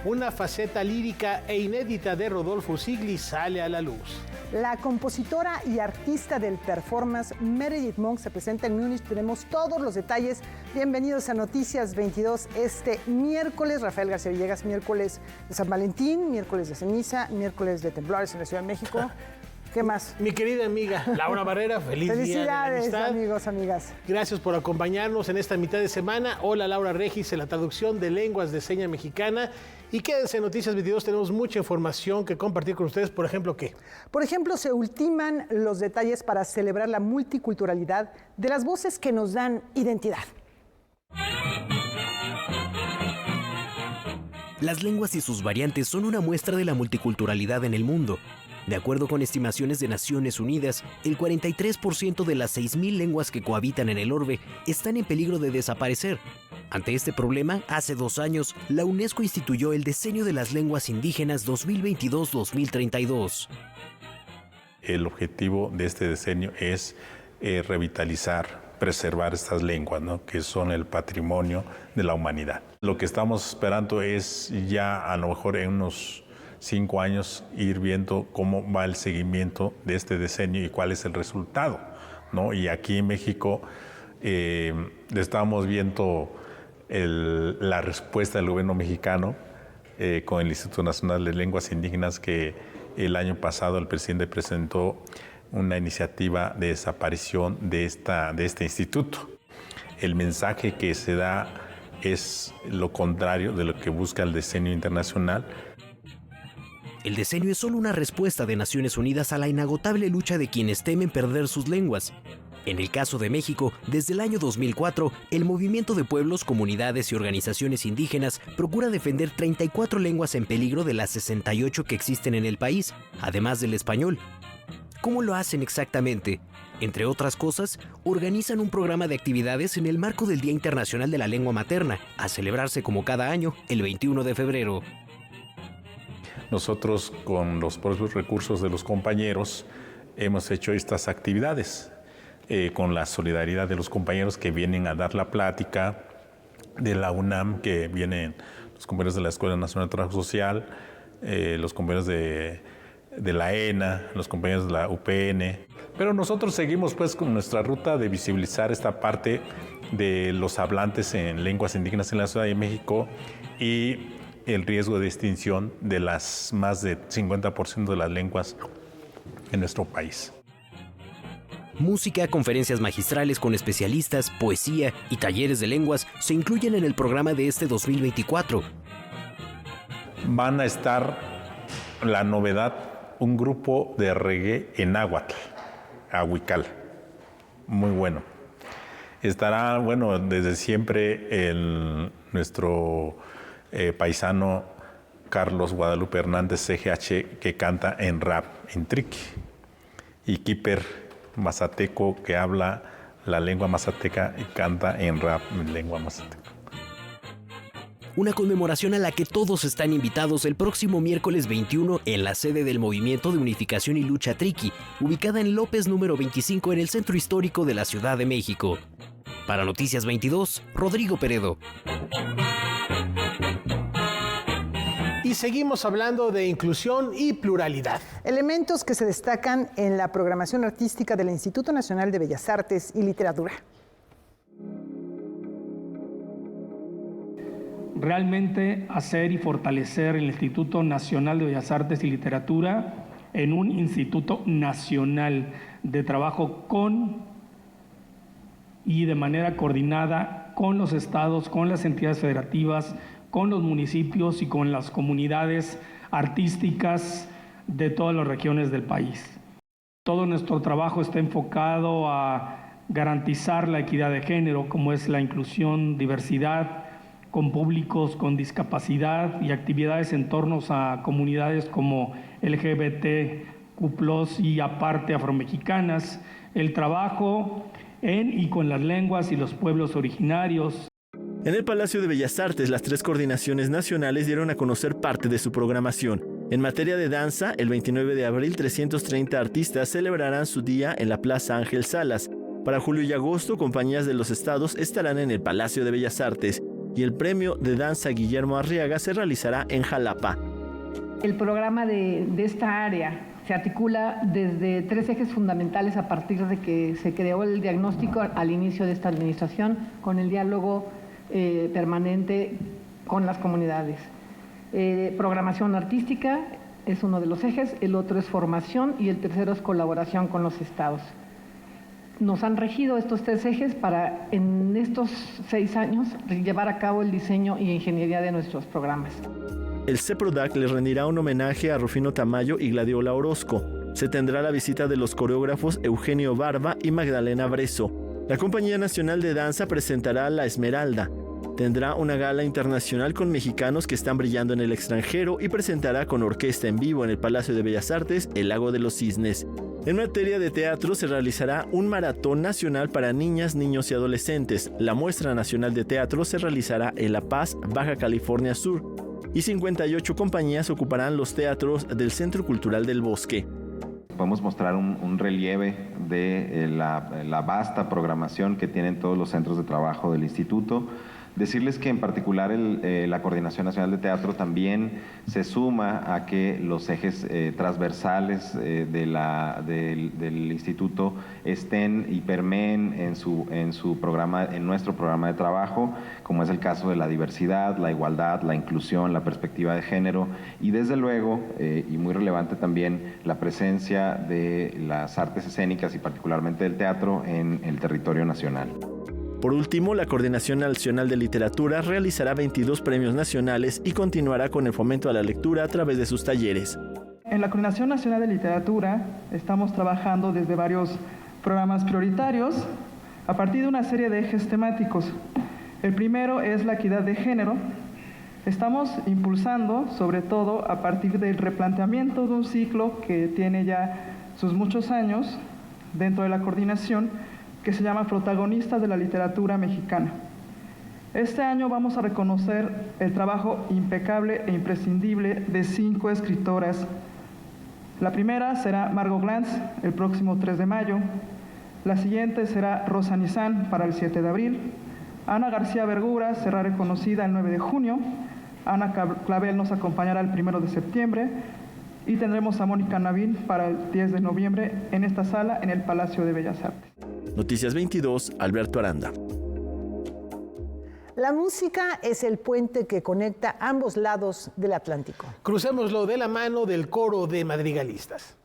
una faceta lírica e inédita de Rodolfo Sigli sale a la luz. La compositora y artista del performance Meredith Monk se presenta en Múnich. Tenemos todos los detalles. Bienvenidos a Noticias 22 este miércoles. Rafael García Villegas, miércoles de San Valentín, miércoles de ceniza, miércoles de temblores en la Ciudad de México. ¿Qué más? Mi querida amiga Laura Barrera, feliz día de la Felicidades, amistad. amigos, amigas. Gracias por acompañarnos en esta mitad de semana. Hola, Laura Regis, en la traducción de lenguas de seña mexicana. Y quédense en Noticias 22, tenemos mucha información que compartir con ustedes. Por ejemplo, ¿qué? Por ejemplo, se ultiman los detalles para celebrar la multiculturalidad de las voces que nos dan identidad. Las lenguas y sus variantes son una muestra de la multiculturalidad en el mundo. De acuerdo con estimaciones de Naciones Unidas, el 43% de las 6.000 lenguas que cohabitan en el orbe están en peligro de desaparecer. Ante este problema, hace 2 años, la UNESCO instituyó el Decenio de las Lenguas Indígenas 2022-2032. El objetivo de este decenio es revitalizar, preservar estas lenguas, ¿no?, que son el patrimonio de la humanidad. Lo que estamos esperando es ya a lo mejor en unos 5 años ir viendo cómo va el seguimiento de este decenio y cuál es el resultado, ¿no? Y aquí en México estamos viendo la respuesta del gobierno mexicano con el Instituto Nacional de Lenguas Indígenas, que el año pasado el presidente presentó una iniciativa de desaparición de este instituto. El mensaje que se da es lo contrario de lo que busca el decenio internacional. El decenio es solo una respuesta de Naciones Unidas a la inagotable lucha de quienes temen perder sus lenguas. En el caso de México, desde el año 2004, el movimiento de pueblos, comunidades y organizaciones indígenas procura defender 34 lenguas en peligro de las 68 que existen en el país, además del español. ¿Cómo lo hacen exactamente? Entre otras cosas, organizan un programa de actividades en el marco del Día Internacional de la Lengua Materna, a celebrarse como cada año, el 21 de febrero. Nosotros, con los propios recursos de los compañeros, hemos hecho estas actividades con la solidaridad de los compañeros que vienen a dar la plática, de la UNAM, que vienen los compañeros de la Escuela Nacional de Trabajo Social, los compañeros de la ENA, los compañeros de la UPN. Pero nosotros seguimos pues con nuestra ruta de visibilizar esta parte de los hablantes en lenguas indígenas en la Ciudad de México y el riesgo de extinción de las más de 50% de las lenguas en nuestro país. Música, conferencias magistrales con especialistas, poesía y talleres de lenguas se incluyen en el programa de este 2024. Van a estar, la novedad, un grupo de reggae en náhuatl, ahuical, muy bueno. Estará, bueno, desde siempre nuestro paisano Carlos Guadalupe Hernández CGH, que canta en rap, en triqui, y Kiper mazateco, que habla la lengua mazateca y canta en rap en lengua mazateca. Una conmemoración a la que todos están invitados el próximo miércoles 21 en la sede del Movimiento de Unificación y Lucha Triqui, ubicada en López número 25 en el Centro Histórico de la Ciudad de México. Para Noticias 22, Rodrigo Peredo. Y seguimos hablando de inclusión y pluralidad. Elementos que se destacan en la programación artística del Instituto Nacional de Bellas Artes y Literatura. Realmente hacer y fortalecer el Instituto Nacional de Bellas Artes y Literatura en un instituto nacional de trabajo con y de manera coordinada con los estados, con las entidades federativas, con los municipios y con las comunidades artísticas de todas las regiones del país. Todo nuestro trabajo está enfocado a garantizar la equidad de género, como es la inclusión, diversidad, con públicos con discapacidad y actividades en torno a comunidades como LGBTQ+, y aparte afromexicanas, el trabajo en y con las lenguas y los pueblos originarios. En el Palacio de Bellas Artes, las 3 coordinaciones nacionales dieron a conocer parte de su programación. En materia de danza, el 29 de abril, 330 artistas celebrarán su día en la Plaza Ángel Salas. Para julio y agosto, compañías de los estados estarán en el Palacio de Bellas Artes. y el premio de danza Guillermo Arriaga se realizará en Jalapa. El programa de esta área se articula desde 3 ejes fundamentales a partir de que se creó el diagnóstico al inicio de esta administración, con el diálogo permanente con las comunidades. Programación artística es uno de los ejes, el otro es formación y el tercero es colaboración con los estados. Nos han regido estos 3 ejes para, en estos 6 años, llevar a cabo el diseño y ingeniería de nuestros programas. El CEPRODAC le rendirá un homenaje a Rufino Tamayo y Gladiola Orozco. Se tendrá la visita de los coreógrafos Eugenio Barba y Magdalena Bresso. La Compañía Nacional de Danza presentará La Esmeralda. Tendrá una gala internacional con mexicanos que están brillando en el extranjero y presentará con orquesta en vivo en el Palacio de Bellas Artes El Lago de los Cisnes. En materia de teatro se realizará un maratón nacional para niñas, niños y adolescentes. La muestra nacional de teatro se realizará en La Paz, Baja California Sur, y 58 compañías ocuparán los teatros del Centro Cultural del Bosque. Podemos mostrar un relieve de la vasta programación que tienen todos los centros de trabajo del instituto. Decirles que en particular la Coordinación Nacional de Teatro también se suma a que los ejes transversales del instituto estén y permeen en su programa, en nuestro programa de trabajo, como es el caso de la diversidad, la igualdad, la inclusión, la perspectiva de género y desde luego, y muy relevante también, la presencia de las artes escénicas y particularmente del teatro en el territorio nacional. Por último, la Coordinación Nacional de Literatura realizará 22 premios nacionales y continuará con el fomento a la lectura a través de sus talleres. En la Coordinación Nacional de Literatura estamos trabajando desde varios programas prioritarios a partir de una serie de ejes temáticos. El primero es la equidad de género. Estamos impulsando, sobre todo a partir del replanteamiento de un ciclo que tiene ya sus muchos años dentro de la coordinación, que se llama Protagonistas de la Literatura Mexicana. Este año vamos a reconocer el trabajo impecable e imprescindible de 5 escritoras. La primera será Margot Glantz el próximo 3 de mayo. La siguiente será Rosa Nizan para el 7 de abril. Ana García Vergura será reconocida el 9 de junio. Ana Clavel nos acompañará el 1 de septiembre. Y tendremos a Mónica Navín para el 10 de noviembre en esta sala en el Palacio de Bellas Artes. Noticias 22, Alberto Aranda. La música es el puente que conecta ambos lados del Atlántico. Crucémoslo de la mano del coro de madrigalistas.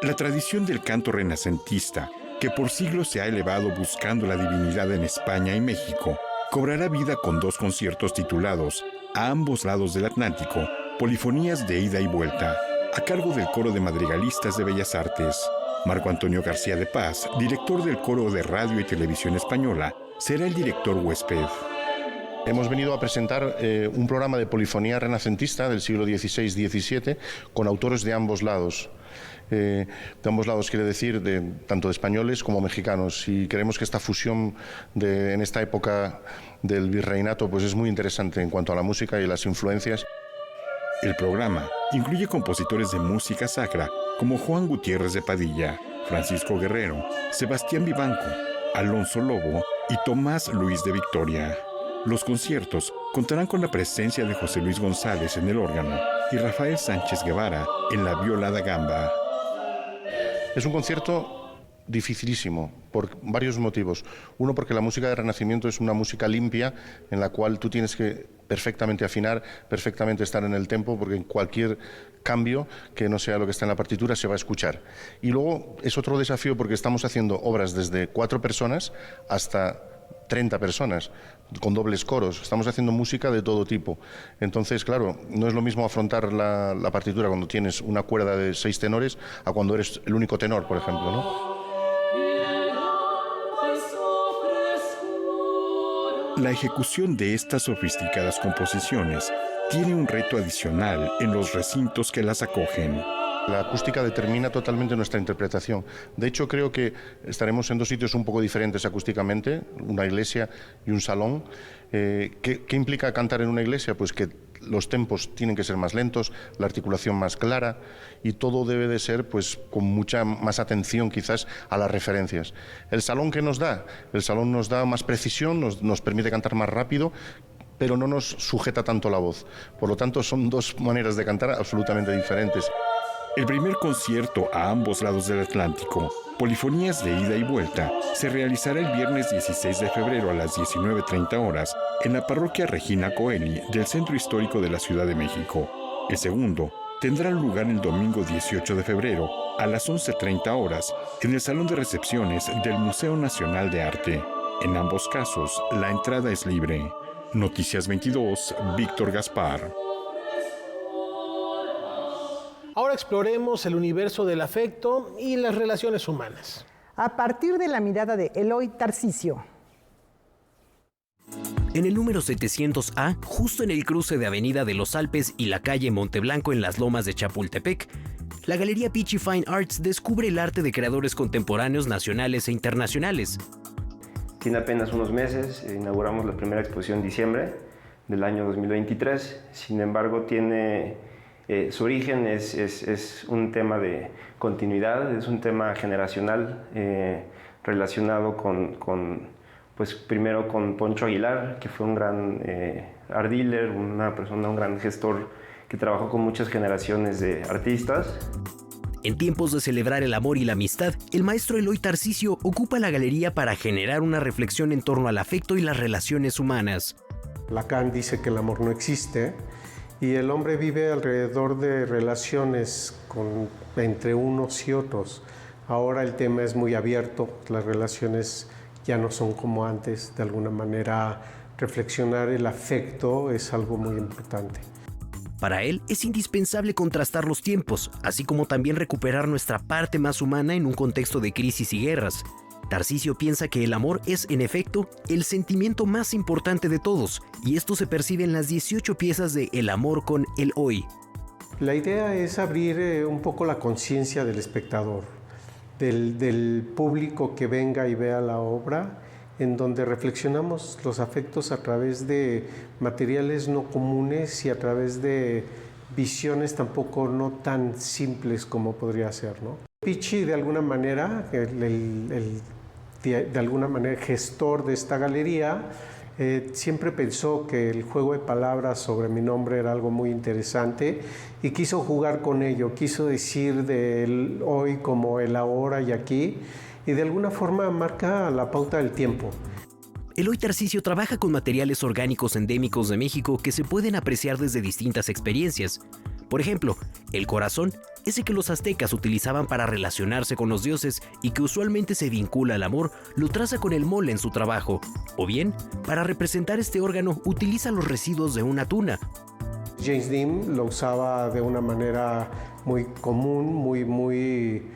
La tradición del canto renacentista, que por siglos se ha elevado buscando la divinidad en España y México, cobrará vida con 2 conciertos titulados A ambos lados del Atlántico, polifonías de ida y vuelta, a cargo del Coro de Madrigalistas de Bellas Artes. Marco Antonio García de Paz, director del Coro de Radio y Televisión Española, será el director huésped. Hemos venido a presentar un programa de polifonía renacentista del siglo XVI-XVII con autores de ambos lados. De ambos lados quiere decir tanto de españoles como mexicanos, y creemos que esta fusión en esta época del virreinato pues es muy interesante en cuanto a la música y las influencias. El programa incluye compositores de música sacra como Juan Gutiérrez de Padilla, Francisco Guerrero, Sebastián Vivanco, Alonso Lobo y Tomás Luis de Victoria. Los conciertos contarán con la presencia de José Luis González en el órgano y Rafael Sánchez Guevara en la viola da gamba. Es un concierto dificilísimo por varios motivos. Uno, porque la música de Renacimiento es una música limpia en la cual tú tienes que perfectamente afinar, perfectamente estar en el tempo, porque en cualquier cambio que no sea lo que está en la partitura se va a escuchar. Y luego es otro desafío porque estamos haciendo obras desde 4 personas hasta 30 personas, con dobles coros. Estamos haciendo música de todo tipo. Entonces, claro, no es lo mismo afrontar la partitura cuando tienes una cuerda de 6 tenores a cuando eres el único tenor, por ejemplo, ¿no? La ejecución de estas sofisticadas composiciones tiene un reto adicional en los recintos que las acogen. La acústica determina totalmente nuestra interpretación. De hecho, creo que estaremos en 2 sitios un poco diferentes acústicamente, una iglesia y un salón. ¿Qué implica cantar en una iglesia? Pues que los tempos tienen que ser más lentos, la articulación más clara y todo debe de ser pues con mucha más atención quizás a las referencias. El salón que nos da, el salón nos da más precisión, nos permite cantar más rápido, pero no nos sujeta tanto la voz. Por lo tanto, son dos maneras de cantar absolutamente diferentes. El primer concierto a ambos lados del Atlántico, Polifonías de ida y vuelta, se realizará el viernes 16 de febrero a las 19:30 horas en la parroquia Regina Coeli del Centro Histórico de la Ciudad de México. El segundo tendrá lugar el domingo 18 de febrero a las 11:30 horas en el Salón de Recepciones del Museo Nacional de Arte. En ambos casos, la entrada es libre. Noticias 22, Víctor Gaspar. Ahora exploremos el universo del afecto y las relaciones humanas. A partir de la mirada de Eloy Tarcisio. En el número 700A, justo en el cruce de Avenida de los Alpes y la calle Monteblanco en las Lomas de Chapultepec, la Galería Peachy Fine Arts descubre el arte de creadores contemporáneos nacionales e internacionales. Tiene apenas unos meses, inauguramos la primera exposición en diciembre del año 2023, sin embargo su origen es un tema de continuidad, es un tema generacional relacionado primero con Poncho Aguilar, que fue un gran art dealer, un gran gestor que trabajó con muchas generaciones de artistas. En tiempos de celebrar el amor y la amistad, el maestro Eloy Tarcisio ocupa la galería para generar una reflexión en torno al afecto y las relaciones humanas. Lacan dice que el amor no existe y el hombre vive alrededor de relaciones entre unos y otros. Ahora el tema es muy abierto, las relaciones ya no son como antes. De alguna manera, reflexionar el afecto es algo muy importante. Para él es indispensable contrastar los tiempos, así como también recuperar nuestra parte más humana en un contexto de crisis y guerras. Tarcisio piensa que el amor es, en efecto, el sentimiento más importante de todos, y esto se percibe en las 18 piezas de El amor con el hoy. La idea es abrir un poco la conciencia del espectador, del público que venga y vea la obra, en donde reflexionamos los afectos a través de materiales no comunes y a través de visiones tampoco no tan simples como podría ser, ¿no? Peachy, de alguna manera, gestor de esta galería, siempre pensó que el juego de palabras sobre mi nombre era algo muy interesante y quiso jugar con ello, quiso decir del hoy como el ahora y aquí, y de alguna forma marca la pauta del tiempo. Eloy Tarcisio trabaja con materiales orgánicos endémicos de México que se pueden apreciar desde distintas experiencias. Por ejemplo, el corazón, ese que los aztecas utilizaban para relacionarse con los dioses y que usualmente se vincula al amor, lo traza con el mole en su trabajo. O bien, para representar este órgano, utiliza los residuos de una tuna. James Dean lo usaba de una manera muy común, muy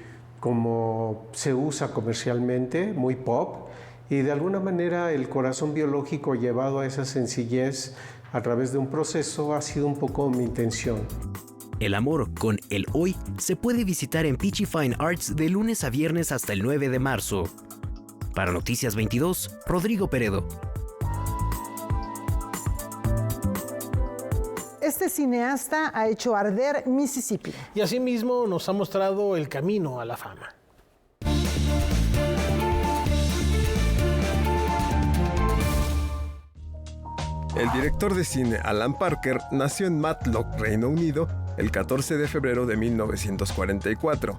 como se usa comercialmente, muy pop, y de alguna manera el corazón biológico llevado a esa sencillez a través de un proceso ha sido un poco mi intención. El amor con el hoy se puede visitar en Peachy Fine Arts de lunes a viernes hasta el 9 de marzo. Para Noticias 22, Rodrigo Peredo. Este cineasta ha hecho arder Mississippi. Y asimismo nos ha mostrado el camino a la fama. El director de cine Alan Parker nació en Matlock, Reino Unido, el 14 de febrero de 1944.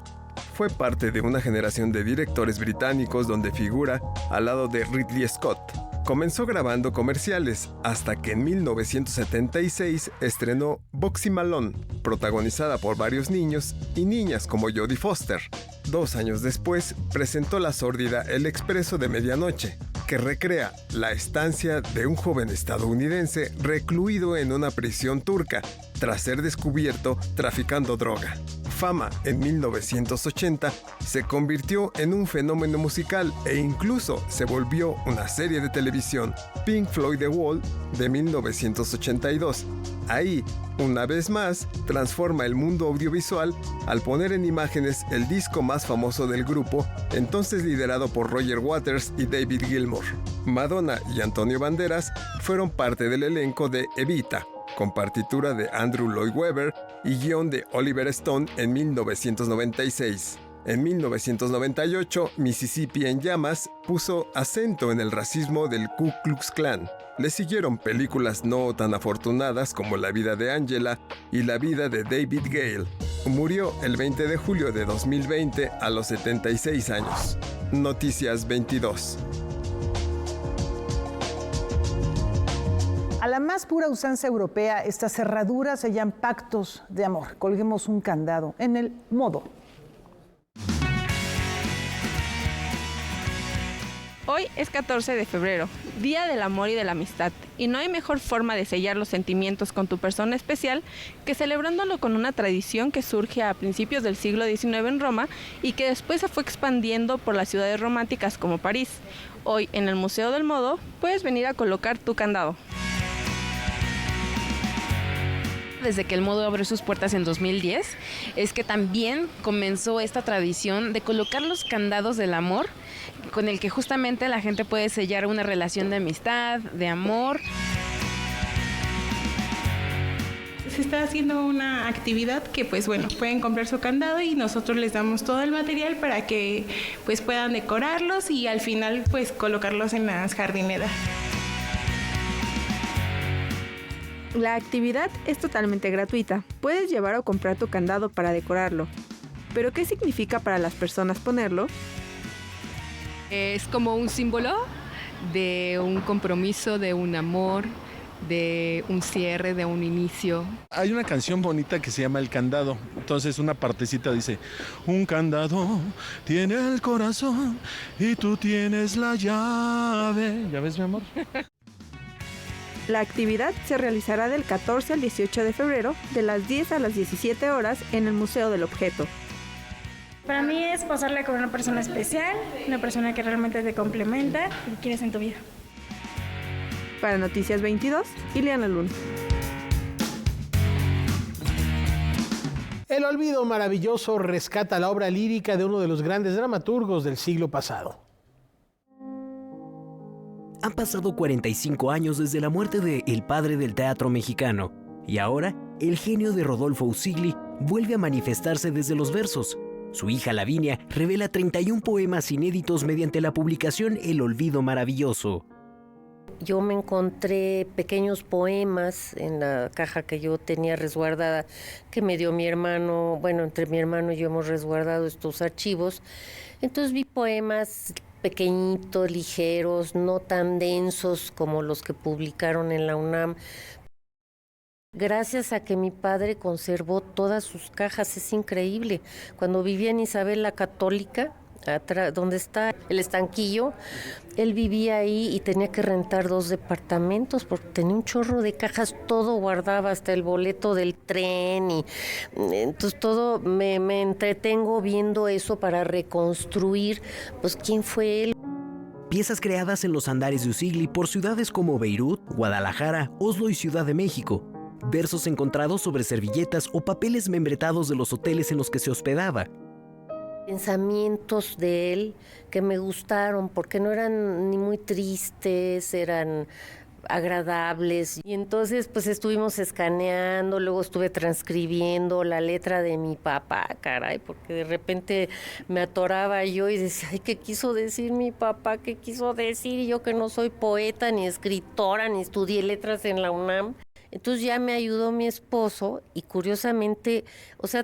Fue parte de una generación de directores británicos donde figura al lado de Ridley Scott. Comenzó grabando comerciales hasta que en 1976 estrenó Boxy Malone, protagonizada por varios niños y niñas como Jodie Foster. 2 años después presentó la sórdida El Expreso de Medianoche, que recrea la estancia de un joven estadounidense recluido en una prisión turca tras ser descubierto traficando droga. Fama en 1980 se convirtió en un fenómeno musical e incluso se volvió una serie de televisión, Pink Floyd The Wall, de 1982. Ahí, una vez más, transforma el mundo audiovisual al poner en imágenes el disco más famoso del grupo, entonces liderado por Roger Waters y David Gilmour. Madonna y Antonio Banderas fueron parte del elenco de Evita, con partitura de Andrew Lloyd Webber y guión de Oliver Stone en 1996. En 1998, Mississippi en Llamas puso acento en el racismo del Ku Klux Klan. Le siguieron películas no tan afortunadas como La vida de Angela y La vida de David Gale. Murió el 20 de julio de 2020 a los 76 años. Noticias 22. A la más pura usanza europea, estas cerraduras se llaman pactos de amor. Colguemos un candado en el modo. Hoy es 14 de febrero, Día del Amor y de la Amistad, y no hay mejor forma de sellar los sentimientos con tu persona especial que celebrándolo con una tradición que surge a principios del siglo XIX en Roma y que después se fue expandiendo por las ciudades románticas como París. Hoy, en el Museo del Modo, puedes venir a colocar tu candado. Desde que el Modo abrió sus puertas en 2010, es que también comenzó esta tradición de colocar los candados del amor, con el que justamente la gente puede sellar una relación de amistad, de amor. Se está haciendo una actividad que pueden comprar su candado y nosotros les damos todo el material para que puedan decorarlos y al final colocarlos en las jardineras. La actividad es totalmente gratuita. Puedes llevar o comprar tu candado para decorarlo. ¿Pero qué significa para las personas ponerlo? Es como un símbolo de un compromiso, de un amor, de un cierre, de un inicio. Hay una canción bonita que se llama El Candado. Entonces una partecita dice: un candado tiene el corazón y tú tienes la llave. ¿Ya ves, mi amor? La actividad se realizará del 14 al 18 de febrero, de las 10 a las 17 horas, en el Museo del Objeto. Para mí es pasarla con una persona especial, una persona que realmente te complementa y quieres en tu vida. Para Noticias 22, Ileana Luna. El olvido maravilloso rescata la obra lírica de uno de los grandes dramaturgos del siglo pasado. Han pasado 45 años desde la muerte de el padre del teatro mexicano, y ahora el genio de Rodolfo Usigli vuelve a manifestarse desde los versos. Su hija Lavinia revela 31 poemas inéditos mediante la publicación El Olvido Maravilloso. Yo me encontré pequeños poemas en la caja que yo tenía resguardada, que me dio mi hermano. Bueno, entre mi hermano y yo hemos resguardado estos archivos. Entonces vi poemas pequeñitos, ligeros, no tan densos como los que publicaron en la UNAM. Gracias a que mi padre conservó todas sus cajas, es increíble. Cuando vivía en Isabel la Católica, donde está el estanquillo, él vivía ahí y tenía que rentar 2 departamentos porque tenía un chorro de cajas, todo guardaba, hasta el boleto del tren, y entonces todo me entretengo viendo eso para reconstruir quién fue él. Piezas creadas en los andares de Usigli por ciudades como Beirut, Guadalajara, Oslo y Ciudad de México. Versos encontrados sobre servilletas o papeles membretados de los hoteles en los que se hospedaba. Pensamientos de él que me gustaron porque no eran ni muy tristes, eran agradables. Y entonces estuvimos escaneando, luego estuve transcribiendo la letra de mi papá, caray, porque de repente me atoraba yo y decía, ay, ¿qué quiso decir mi papá? ¿Qué quiso decir? Y yo que no soy poeta, ni escritora, ni estudié letras en la UNAM. Entonces ya me ayudó mi esposo y curiosamente,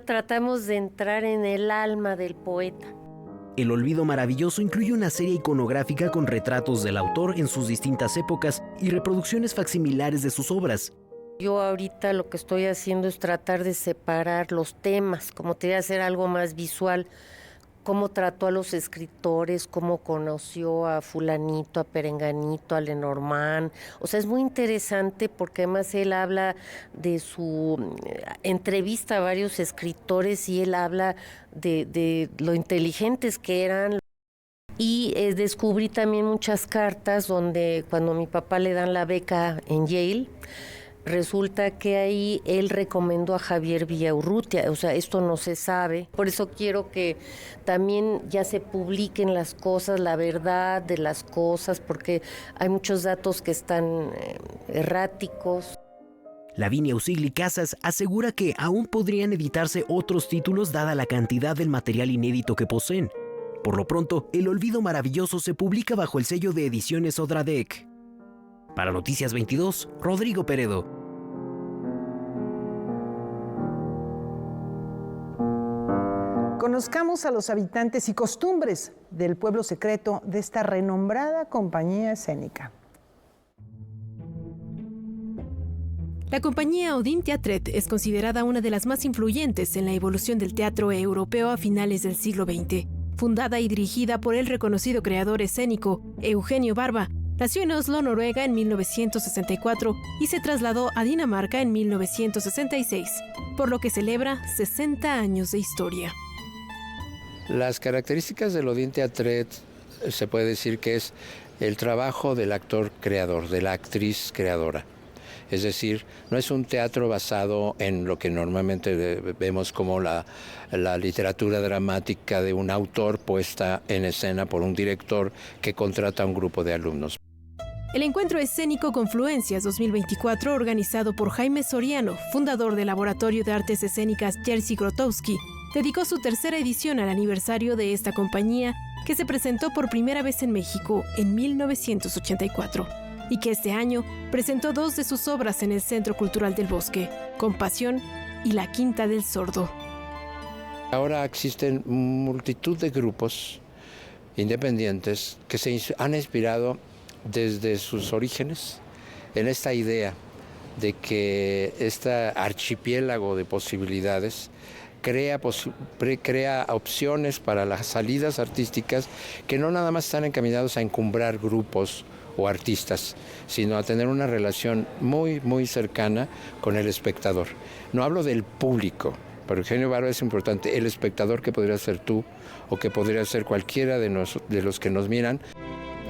tratamos de entrar en el alma del poeta. El Olvido Maravilloso incluye una serie iconográfica con retratos del autor en sus distintas épocas y reproducciones facsimilares de sus obras. Yo ahorita lo que estoy haciendo es tratar de separar los temas, como te voy a hacer algo más visual. Cómo trató a los escritores, cómo conoció a fulanito, a perenganito, a Lenormand. Es muy interesante porque además él habla de su entrevista a varios escritores y él habla de lo inteligentes que eran. Y descubrí también muchas cartas donde cuando a mi papá le dan la beca en Yale, resulta que ahí él recomendó a Javier Villaurrutia, esto no se sabe. Por eso quiero que también ya se publiquen las cosas, la verdad de las cosas, porque hay muchos datos que están erráticos. Lavinia Usigli Casas asegura que aún podrían editarse otros títulos dada la cantidad del material inédito que poseen. Por lo pronto, El Olvido Maravilloso se publica bajo el sello de Ediciones Odradek. Para Noticias 22, Rodrigo Peredo. Conozcamos a los habitantes y costumbres del pueblo secreto de esta renombrada compañía escénica. La compañía Odin Teatret es considerada una de las más influyentes en la evolución del teatro europeo a finales del siglo XX. Fundada y dirigida por el reconocido creador escénico Eugenio Barba, nació en Oslo, Noruega, en 1964 y se trasladó a Dinamarca en 1966, por lo que celebra 60 años de historia. Las características del Odin Teatret se puede decir que es el trabajo del actor creador, de la actriz creadora. Es decir, no es un teatro basado en lo que normalmente vemos como la literatura dramática de un autor puesta en escena por un director que contrata a un grupo de alumnos. El encuentro escénico Confluencias 2024, organizado por Jaime Soriano, fundador del Laboratorio de Artes Escénicas Jerzy Grotowski, dedicó su tercera edición al aniversario de esta compañía que se presentó por primera vez en México en 1984. Y que este año presentó 2 de sus obras en el Centro Cultural del Bosque, Compasión y La Quinta del Sordo. Ahora existen multitud de grupos independientes que se han inspirado desde sus orígenes en esta idea de que este archipiélago de posibilidades crea opciones para las salidas artísticas que no nada más están encaminados a encumbrar grupos o artistas, sino a tener una relación muy, muy cercana con el espectador. No hablo del público, pero Eugenio Barba es importante, el espectador que podría ser tú o que podría ser cualquiera de los que nos miran.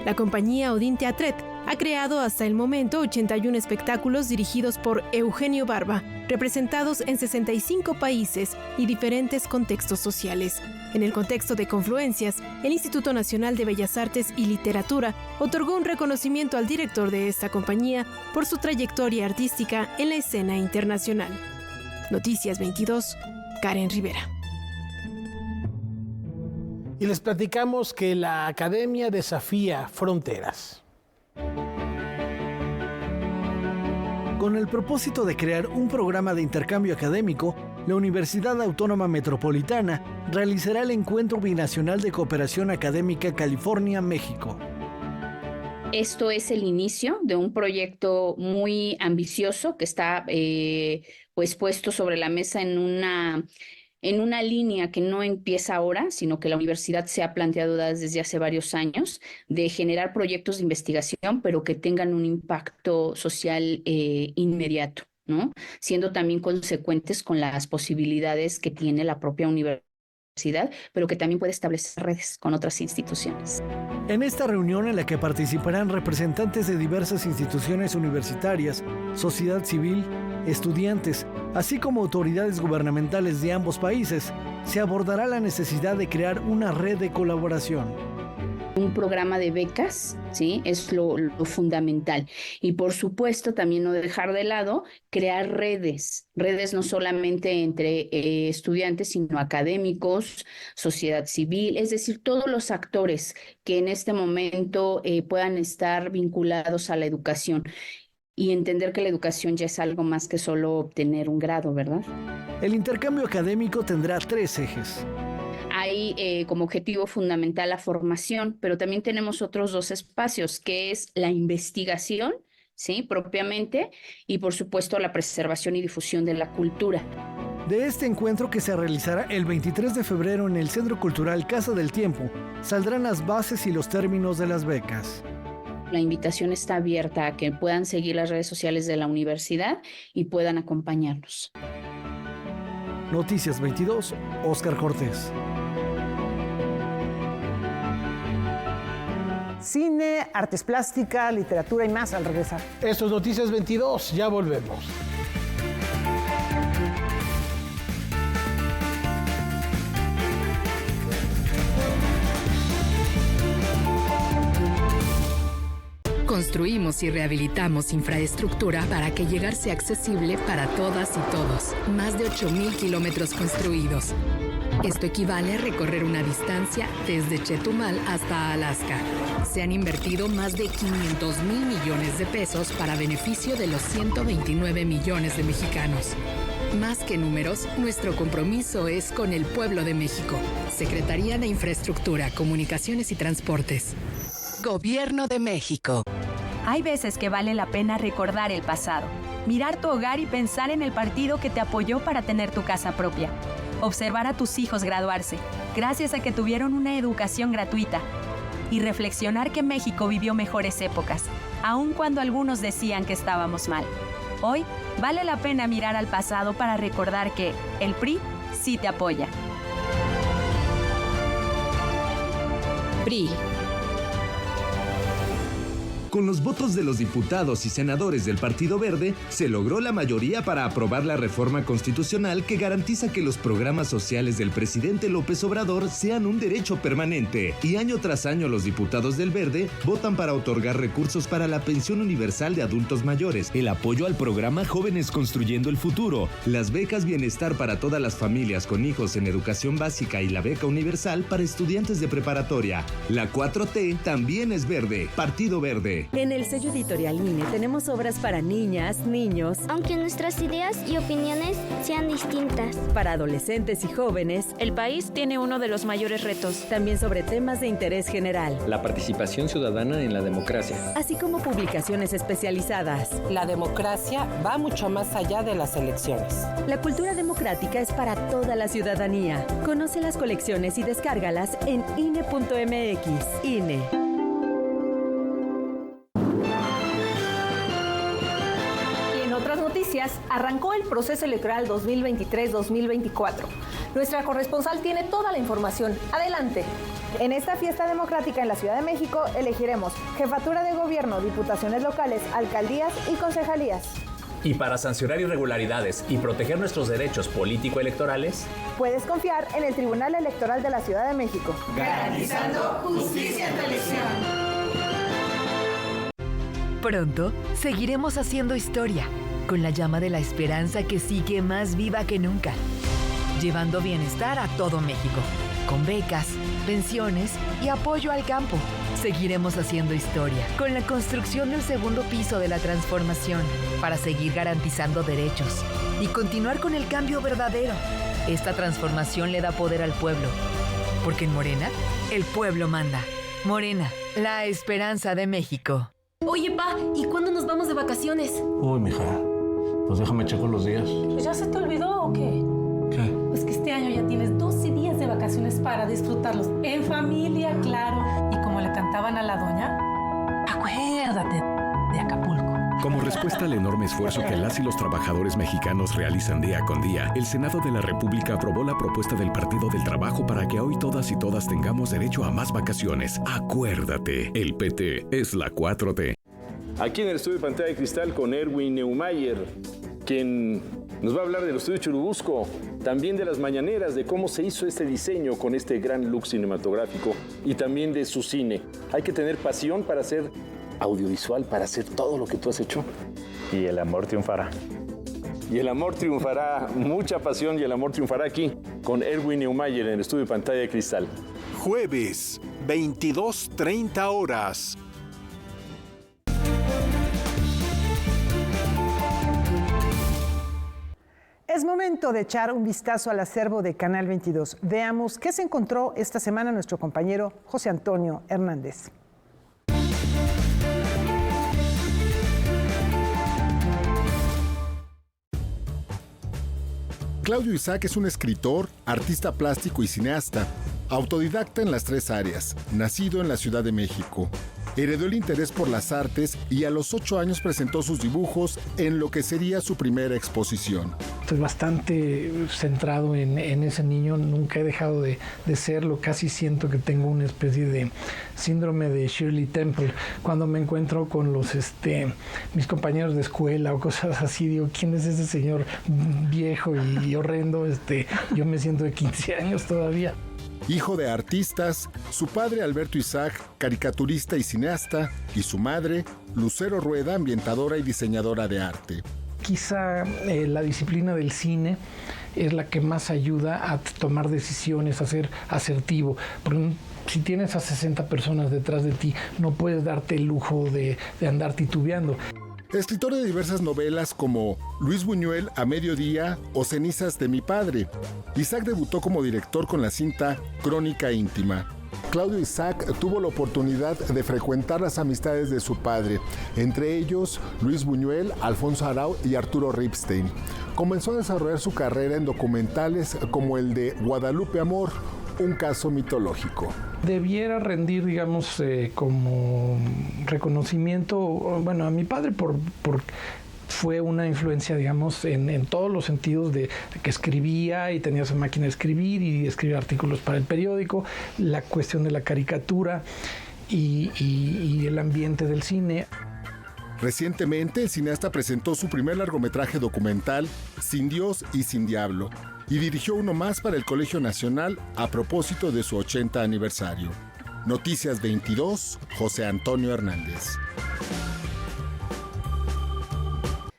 La compañía Odin Teatret ha creado hasta el momento 81 espectáculos dirigidos por Eugenio Barba, representados en 65 países y diferentes contextos sociales. En el contexto de Confluencias, el Instituto Nacional de Bellas Artes y Literatura otorgó un reconocimiento al director de esta compañía por su trayectoria artística en la escena internacional. Noticias 22, Karen Rivera. Y les platicamos que la Academia desafía fronteras. Con el propósito de crear un programa de intercambio académico, la Universidad Autónoma Metropolitana realizará el Encuentro Binacional de Cooperación Académica California-México. Esto es el inicio de un proyecto muy ambicioso que está puesto sobre la mesa en una línea que no empieza ahora, sino que la universidad se ha planteado desde hace varios años, de generar proyectos de investigación, pero que tengan un impacto social inmediato, ¿no? Siendo también consecuentes con las posibilidades que tiene la propia universidad, pero que también puede establecer redes con otras instituciones. En esta reunión, en la que participarán representantes de diversas instituciones universitarias, sociedad civil, estudiantes, así como autoridades gubernamentales de ambos países, se abordará la necesidad de crear una red de colaboración. Un programa de becas, ¿sí? Es lo fundamental. Y por supuesto también no dejar de lado crear redes no solamente entre estudiantes, sino académicos, sociedad civil, es decir, todos los actores que en este momento puedan estar vinculados a la educación. Y entender que la educación ya es algo más que solo obtener un grado, ¿verdad? El intercambio académico tendrá 3 ejes. Hay como objetivo fundamental la formación, pero también tenemos otros 2 espacios, que es la investigación, ¿sí? Propiamente, y por supuesto la preservación y difusión de la cultura. De este encuentro, que se realizará el 23 de febrero en el Centro Cultural Casa del Tiempo, saldrán las bases y los términos de las becas. La invitación está abierta a que puedan seguir las redes sociales de la universidad y puedan acompañarnos. Noticias 22, Óscar Cortés. Cine, artes plásticas, literatura y más al regresar. Esto es Noticias 22, ya volvemos. construimos y rehabilitamos infraestructura para que llegar sea accesible para todas y todos. Más de 8,000 kilómetros construidos. Esto equivale a recorrer una distancia desde Chetumal hasta Alaska. Se han invertido más de 500,000 millones de pesos para beneficio de los 129 millones de mexicanos. Más que números, nuestro compromiso es con el pueblo de México. Secretaría de Infraestructura, Comunicaciones y Transportes. Gobierno de México. Hay veces que vale la pena recordar el pasado, mirar tu hogar y pensar en el partido que te apoyó para tener tu casa propia. Observar a tus hijos graduarse, gracias a que tuvieron una educación gratuita. Y reflexionar que México vivió mejores épocas, aun cuando algunos decían que estábamos mal. Hoy, vale la pena mirar al pasado para recordar que el PRI sí te apoya. PRI. Con los votos de los diputados y senadores del Partido Verde, se logró la mayoría para aprobar la reforma constitucional que garantiza que los programas sociales del presidente López Obrador sean un derecho permanente. Y año tras año los diputados del Verde votan para otorgar recursos para la pensión universal de adultos mayores, el apoyo al programa Jóvenes Construyendo el Futuro, las becas bienestar para todas las familias con hijos en educación básica y la beca universal para estudiantes de preparatoria. La 4T también es verde, Partido Verde. En el sello editorial INE tenemos obras para niñas, niños, aunque nuestras ideas y opiniones sean distintas, para adolescentes y jóvenes. El país tiene uno de los mayores retos. También sobre temas de interés general. La participación ciudadana en la democracia. Así como publicaciones especializadas. La democracia va mucho más allá de las elecciones. La cultura democrática es para toda la ciudadanía. Conoce las colecciones y descárgalas en INE.mx. INE. Arrancó el proceso electoral 2023-2024. Nuestra corresponsal tiene toda la información. Adelante. En esta fiesta democrática en la Ciudad de México elegiremos jefatura de gobierno, diputaciones locales, alcaldías y concejalías. Y para sancionar irregularidades y proteger nuestros derechos político-electorales, puedes confiar en el Tribunal Electoral de la Ciudad de México. Garantizando justicia en tu elección. Pronto seguiremos haciendo historia, con la llama de la esperanza que sigue más viva que nunca, llevando bienestar a todo México, con becas, pensiones y apoyo al campo. Seguiremos haciendo historia, con la construcción del segundo piso de la transformación, para seguir garantizando derechos y continuar con el cambio verdadero. Esta transformación le da poder al pueblo, porque en Morena, el pueblo manda. Morena, la esperanza de México. Oye, pa, ¿y cuándo nos vamos de vacaciones? Uy, mija, pues déjame checo los días. ¿Pues ya se te olvidó o qué? ¿Qué? Pues que este año ya tienes 12 días de vacaciones para disfrutarlos en familia, claro. Y como le cantaban a la doña, acuérdate de Acapulco. Como respuesta al enorme esfuerzo que las y los trabajadores mexicanos realizan día con día, el Senado de la República aprobó la propuesta del Partido del Trabajo para que hoy todas y todas tengamos derecho a más vacaciones. Acuérdate, el PT es la 4T. Aquí en el estudio de Pantalla de Cristal con Erwin Neumayer, quien nos va a hablar del estudio Churubusco, también de las mañaneras, de cómo se hizo este diseño con este gran look cinematográfico y también de su cine. Hay que tener pasión para hacer audiovisual, para hacer todo lo que tú has hecho. Y el amor triunfará. Y el amor triunfará, mucha pasión y el amor triunfará aquí con Erwin Neumayer en el estudio de Pantalla de Cristal. Jueves, 22:30 horas. Es momento de echar un vistazo al acervo de Canal 22. Veamos qué se encontró esta semana nuestro compañero José Antonio Hernández. Claudio Isaac es un escritor, artista plástico y cineasta, autodidacta en las 3 áreas, nacido en la Ciudad de México. Heredó el interés por las artes y a los 8 años presentó sus dibujos en lo que sería su primera exposición. Estoy bastante centrado en ese niño, nunca he dejado de serlo, casi siento que tengo una especie de síndrome de Shirley Temple. Cuando me encuentro con mis compañeros de escuela o cosas así, digo, ¿quién es ese señor viejo y horrendo? Yo me siento de 15 años todavía. Hijo de artistas, su padre Alberto Isaac, caricaturista y cineasta, y su madre, Lucero Rueda, ambientadora y diseñadora de arte. Quizá la disciplina del cine es la que más ayuda a tomar decisiones, a ser asertivo. Porque si tienes a 60 personas detrás de ti, no puedes darte el lujo de andar titubeando. Escritor de diversas novelas como Luis Buñuel, A Mediodía o Cenizas de mi padre. Isaac debutó como director con la cinta Crónica Íntima. Claudio Isaac tuvo la oportunidad de frecuentar las amistades de su padre, entre ellos Luis Buñuel, Alfonso Arau y Arturo Ripstein. Comenzó a desarrollar su carrera en documentales como el de Guadalupe Amor, un caso mitológico. Debiera rendir, digamos, como reconocimiento, bueno, a mi padre por fue una influencia, digamos, en todos los sentidos de que escribía y tenía su máquina de escribir y escribía artículos para el periódico, la cuestión de la caricatura y el ambiente del cine. Recientemente, el cineasta presentó su primer largometraje documental, Sin Dios y Sin Diablo, y dirigió uno más para el Colegio Nacional a propósito de su 80 aniversario. Noticias 22, José Antonio Hernández.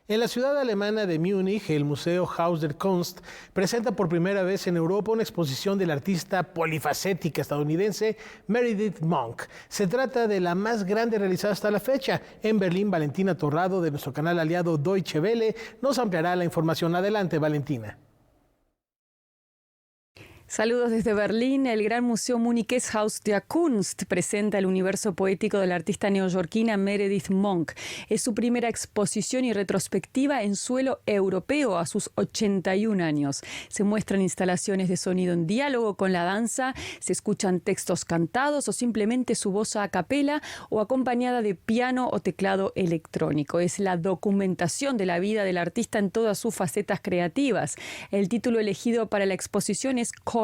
En la ciudad alemana de Múnich, el Museo Haus der Kunst presenta por primera vez en Europa una exposición del artista polifacética estadounidense Meredith Monk. Se trata de la más grande realizada hasta la fecha. En Berlín, Valentina Torrado, de nuestro canal aliado Deutsche Welle, nos ampliará la información. Adelante, Valentina. Saludos desde Berlín. El Gran Museo Muniches Haus der Kunst presenta el universo poético de la artista neoyorquina Meredith Monk. Es su primera exposición y retrospectiva en suelo europeo a sus 81 años. Se muestran instalaciones de sonido en diálogo con la danza, se escuchan textos cantados o simplemente su voz a capela o acompañada de piano o teclado electrónico. Es la documentación de la vida del artista en todas sus facetas creativas. El título elegido para la exposición es Calling,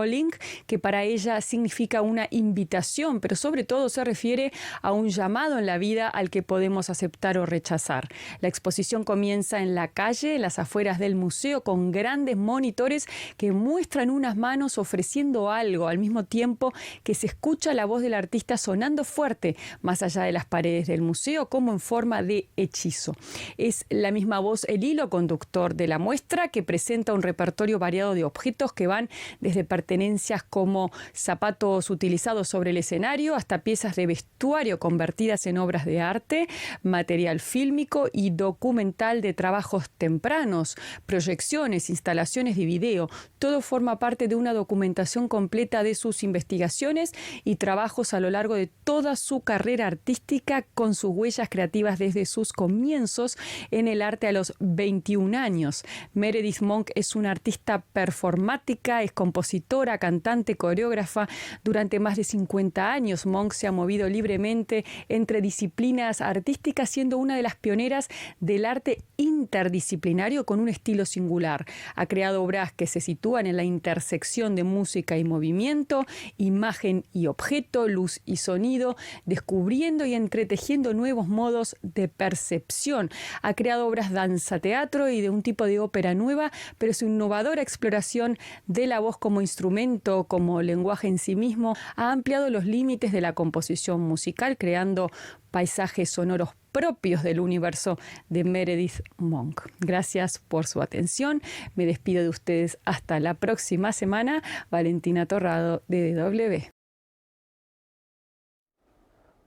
que para ella significa una invitación, pero sobre todo se refiere a un llamado en la vida al que podemos aceptar o rechazar. La exposición comienza en la calle, en las afueras del museo, con grandes monitores que muestran unas manos ofreciendo algo, al mismo tiempo que se escucha la voz del artista sonando fuerte, más allá de las paredes del museo, como en forma de hechizo. Es la misma voz el hilo conductor de la muestra, que presenta un repertorio variado de objetos que van desde pertenencias como zapatos utilizados sobre el escenario hasta piezas de vestuario convertidas en obras de arte, material fílmico y documental de trabajos tempranos, proyecciones, instalaciones de video. Todo forma parte de una documentación completa de sus investigaciones y trabajos a lo largo de toda su carrera artística, con sus huellas creativas desde sus comienzos en el arte a los 21 años. Meredith Monk es una artista performática, es compositora, cantante, coreógrafa. Durante más de 50 años, Monk se ha movido libremente entre disciplinas artísticas, siendo una de las pioneras del arte interdisciplinario con un estilo singular. Ha creado obras que se sitúan en la intersección de música y movimiento, imagen y objeto, luz y sonido, descubriendo y entretejiendo nuevos modos de percepción. Ha creado obras danza-teatro y de un tipo de ópera nueva, pero su innovadora exploración de la voz como instrumento, como lenguaje en sí mismo, ha ampliado los límites de la composición musical, creando paisajes sonoros propios del universo de Meredith Monk. Gracias por su atención. Me despido de ustedes hasta la próxima semana. Valentina Torrado, de DW.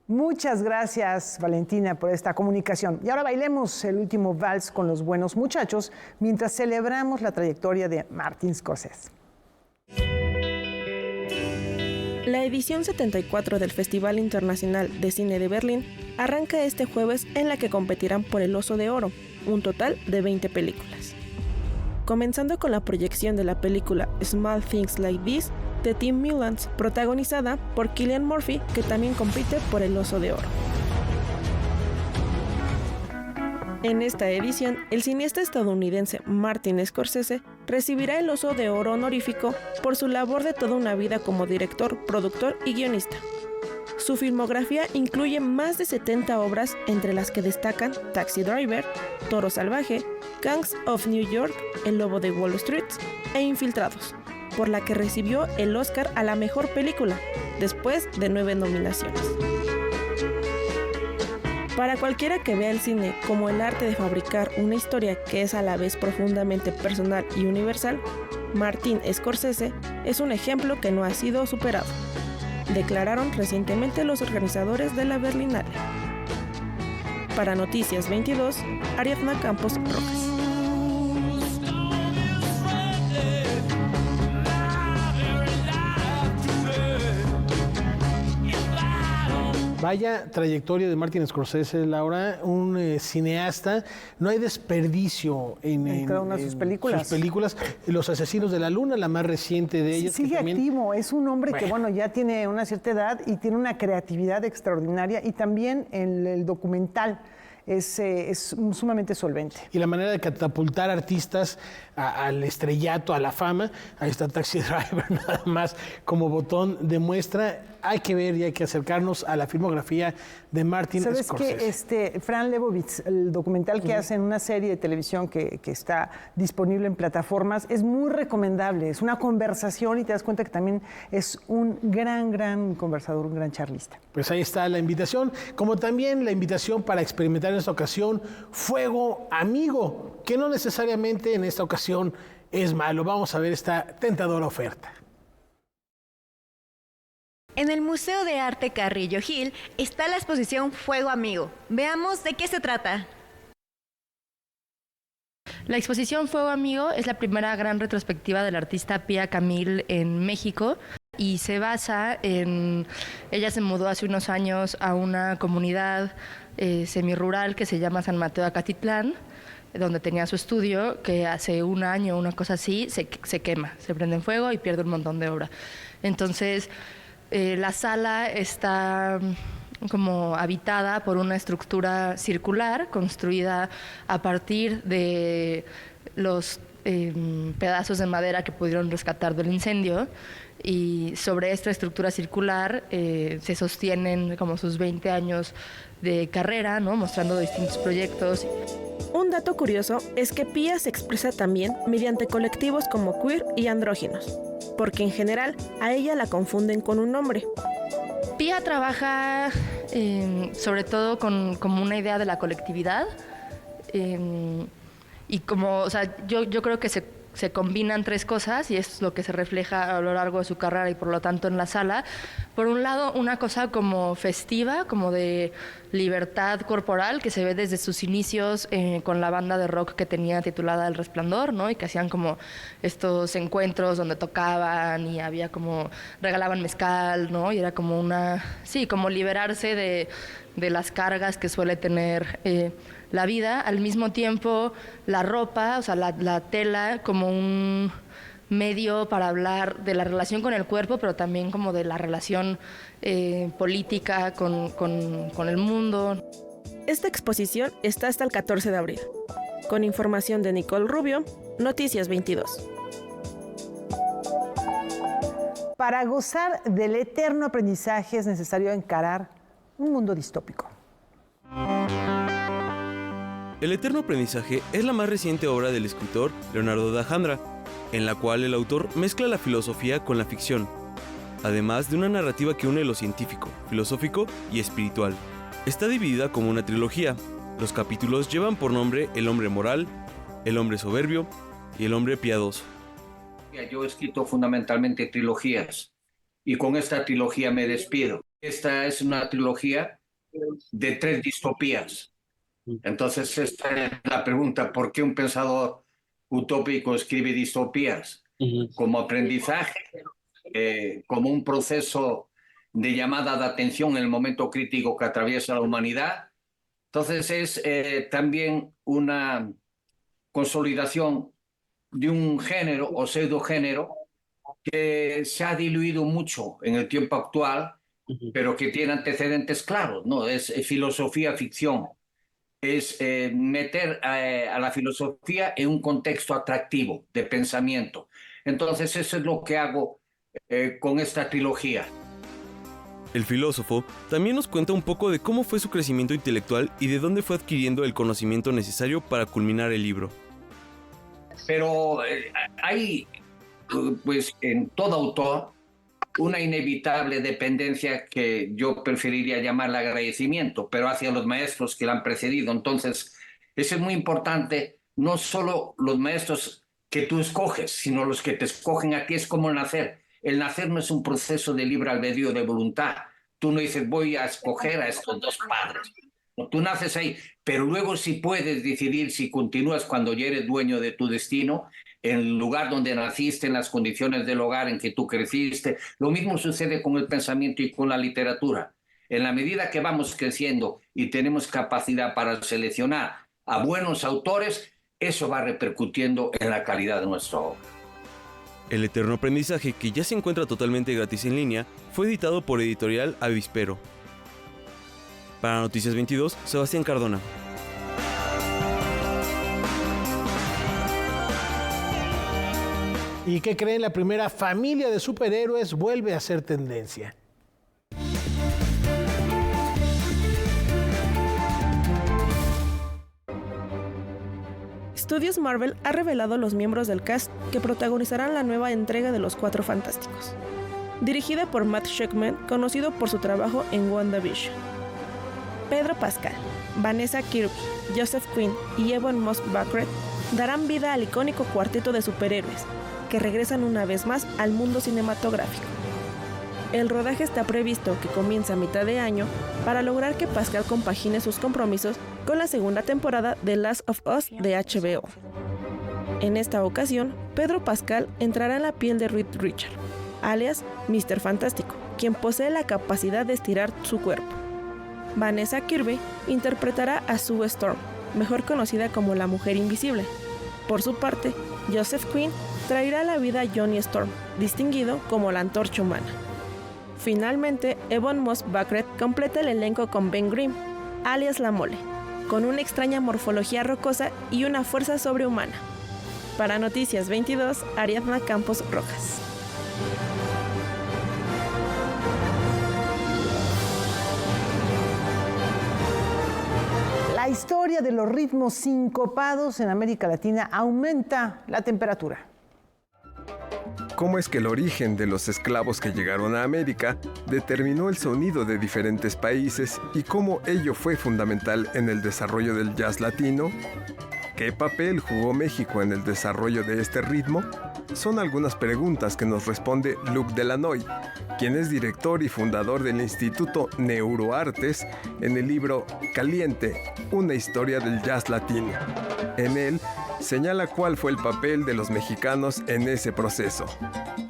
Muchas gracias, Valentina, por esta comunicación. Y ahora bailemos el último vals con los buenos muchachos mientras celebramos la trayectoria de Martin Scorsese. La edición 74 del Festival Internacional de Cine de Berlín arranca este jueves, en la que competirán por el Oso de Oro, un total de 20 películas. Comenzando con la proyección de la película Small Things Like This de Tim Mullans, protagonizada por Cillian Murphy, que también compite por el Oso de Oro. En esta edición, el cineasta estadounidense Martin Scorsese recibirá el Oso de Oro honorífico por su labor de toda una vida como director, productor y guionista. Su filmografía incluye más de 70 obras, entre las que destacan Taxi Driver, Toro Salvaje, Gangs of New York, El Lobo de Wall Street e Infiltrados. por la que recibió el Oscar a la mejor película, después de 9 nominaciones. Para cualquiera que vea el cine como el arte de fabricar una historia que es a la vez profundamente personal y universal, Martin Scorsese es un ejemplo que no ha sido superado, declararon recientemente los organizadores de la Berlinale. Para Noticias 22, Ariadna Campos Rojas. Vaya trayectoria de Martin Scorsese, Laura, un cineasta. No hay desperdicio en cada una de sus películas. Los Asesinos de la Luna, la más reciente de ellas. Sigue activo, es un hombre que ya tiene una cierta edad y tiene una creatividad extraordinaria, y también el documental es sumamente solvente. Y la manera de catapultar artistas al estrellato, a la fama, ahí está Taxi Driver, nada más como botón de muestra. Hay que ver y hay que acercarnos a la filmografía de Martin Scorsese. ¿Sabes que Fran Lebowitz, el documental que hace en una serie de televisión que está disponible en plataformas, es muy recomendable? Es una conversación y te das cuenta que también es un gran conversador, un gran charlista. Pues ahí está la invitación, como también la invitación para experimentar en esta ocasión Fuego Amigo, que no necesariamente en esta ocasión es malo. Vamos a ver esta tentadora oferta. En el Museo de Arte Carrillo Gil está la exposición Fuego Amigo. Veamos de qué se trata. La exposición Fuego Amigo es la primera gran retrospectiva del artista Pia Camil en México y se basa en... Ella se mudó hace unos años a una comunidad semirural que se llama San Mateo Acatitlán, donde tenía su estudio, que hace un año, una cosa así, se quema, se prende en fuego y pierde un montón de obra. Entonces... la sala está como habitada por una estructura circular construida a partir de los pedazos de madera que pudieron rescatar del incendio, y sobre esta estructura circular se sostienen como sus 20 años de carrera, ¿no? Mostrando distintos proyectos. Un dato curioso es que Pia se expresa también mediante colectivos como queer y andróginos, porque en general a ella la confunden con un hombre. Pia trabaja sobre todo como una idea de la colectividad, y como, o sea, yo creo que se combinan tres cosas y es lo que se refleja a lo largo de su carrera y por lo tanto en la sala. Por un lado, una cosa como festiva, como de libertad corporal, que se ve desde sus inicios con la banda de rock que tenía titulada El Resplandor, ¿no? Y que hacían como estos encuentros donde tocaban y había como, regalaban mezcal, ¿no? Y era como como liberarse de las cargas que suele tener la vida. Al mismo tiempo, la ropa, o sea, la tela como un medio para hablar de la relación con el cuerpo, pero también como de la relación política con el mundo. Esta exposición está hasta el 14 de abril. Con información de Nicole Rubio, Noticias 22. Para gozar del eterno aprendizaje es necesario encarar un mundo distópico. El eterno aprendizaje es la más reciente obra del escritor Leonardo da Jandra, en la cual el autor mezcla la filosofía con la ficción, además de una narrativa que une lo científico, filosófico y espiritual. Está dividida como una trilogía. Los capítulos llevan por nombre El hombre moral, El hombre soberbio y El hombre piadoso. Yo he escrito fundamentalmente trilogías y con esta trilogía me despido. Esta es una trilogía de 3 distopías. Entonces esta es la pregunta: ¿por qué un pensador utópico escribe distopías? Como aprendizaje, como un proceso de llamada de atención en el momento crítico que atraviesa la humanidad. Entonces es también una consolidación de un género o pseudogénero que se ha diluido mucho en el tiempo actual, pero que tiene antecedentes claros, ¿no? Es filosofía ficción. Es meter a la filosofía en un contexto atractivo de pensamiento. Entonces eso es lo que hago con esta trilogía. El filósofo también nos cuenta un poco de cómo fue su crecimiento intelectual y de dónde fue adquiriendo el conocimiento necesario para culminar el libro. Pero hay pues en todo autor, una inevitable dependencia que yo preferiría llamarle agradecimiento, pero hacia los maestros que la han precedido. Entonces, eso es muy importante, no solo los maestros que tú escoges, sino los que te escogen a ti. Es como el nacer. El nacer no es un proceso de libre albedrío, de voluntad. Tú no dices, voy a escoger a estos dos padres. No, tú naces ahí, pero luego sí puedes decidir si continúas cuando ya eres dueño de tu destino, en el lugar donde naciste, en las condiciones del hogar en que tú creciste. Lo mismo sucede con el pensamiento y con la literatura. En la medida que vamos creciendo y tenemos capacidad para seleccionar a buenos autores, eso va repercutiendo en la calidad de nuestra obra. El Eterno Aprendizaje, que ya se encuentra totalmente gratis en línea, fue editado por Editorial Avispero. Para Noticias 22, Sebastián Cardona. ¿Y qué creen? La primera familia de superhéroes vuelve a ser tendencia. Studios Marvel ha revelado los miembros del cast que protagonizarán la nueva entrega de Los Cuatro Fantásticos. Dirigida por Matt Shakman, conocido por su trabajo en WandaVision. Pedro Pascal, Vanessa Kirby, Joseph Quinn y Ebon Moss-Backrack darán vida al icónico cuarteto de superhéroes, que regresan una vez más al mundo cinematográfico. El rodaje está previsto que comience a mitad de año para lograr que Pascal compagine sus compromisos con la segunda temporada de Last of Us de HBO. En esta ocasión, Pedro Pascal entrará en la piel de Reed Richards, alias Mr. Fantástico, quien posee la capacidad de estirar su cuerpo. Vanessa Kirby interpretará a Sue Storm, mejor conocida como la Mujer Invisible. Por su parte, Joseph Quinn traerá a la vida a Johnny Storm, distinguido como la Antorcha Humana. Finalmente, Ebon Moss-Backrack completa el elenco con Ben Grimm, alias La Mole, con una extraña morfología rocosa y una fuerza sobrehumana. Para Noticias 22, Ariadna Campos Rojas. La historia de los ritmos sincopados en América Latina aumenta la temperatura. ¿Cómo es que el origen de los esclavos que llegaron a América determinó el sonido de diferentes países y cómo ello fue fundamental en el desarrollo del jazz latino? ¿Qué papel jugó México en el desarrollo de este ritmo? Son algunas preguntas que nos responde Luc Delanoy, quien es director y fundador del Instituto Neuroartes, en el libro Caliente, una historia del jazz latino. En él, señala cuál fue el papel de los mexicanos en ese proceso.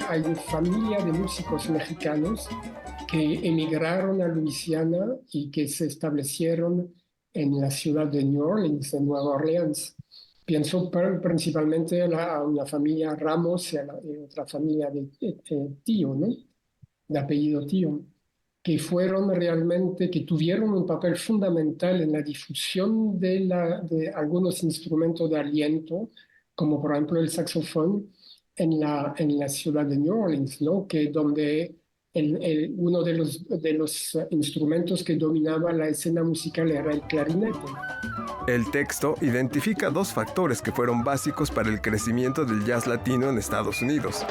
Hay una familia de músicos mexicanos que emigraron a Luisiana y que se establecieron en la ciudad de New Orleans, en Nueva Orleans. Pienso principalmente a una familia Ramos y a otra familia de Tío, ¿no? De apellido Tío, que fueron realmente, que tuvieron un papel fundamental en la difusión de algunos instrumentos de aliento, como por ejemplo el saxofón en la ciudad de New Orleans, ¿no? Que donde uno de los instrumentos que dominaba la escena musical era el clarinete. El texto identifica dos factores que fueron básicos para el crecimiento del jazz latino en Estados Unidos.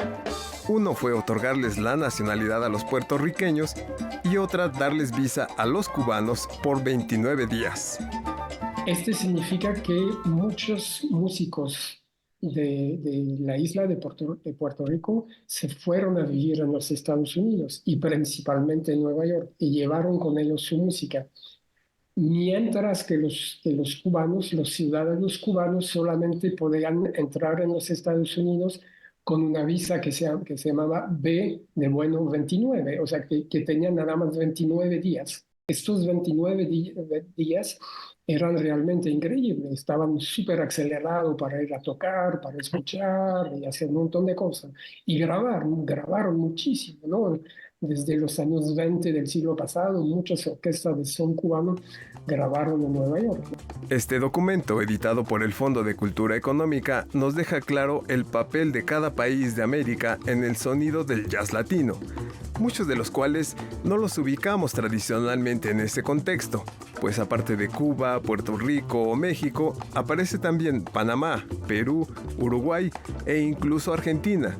Uno fue otorgarles la nacionalidad a los puertorriqueños y otra darles visa a los cubanos por 29 días. Este significa que muchos músicos de la isla de Puerto Rico se fueron a vivir en los Estados Unidos y principalmente en Nueva York y llevaron con ellos su música. Mientras que los cubanos, los ciudadanos cubanos solamente podían entrar en los Estados Unidos con una visa que se llamaba B de bueno 29, o sea que tenían nada más 29 días. Estos 29 días eran realmente increíbles, estaban súper acelerados para ir a tocar, para escuchar y hacer un montón de cosas. Y grabaron muchísimo, ¿no? Desde los años 20 del siglo pasado, muchas orquestas de son cubano grabaron en Nueva York. Este documento, editado por el Fondo de Cultura Económica, nos deja claro el papel de cada país de América en el sonido del jazz latino, muchos de los cuales no los ubicamos tradicionalmente en ese contexto, pues aparte de Cuba, Puerto Rico o México, aparece también Panamá, Perú, Uruguay e incluso Argentina.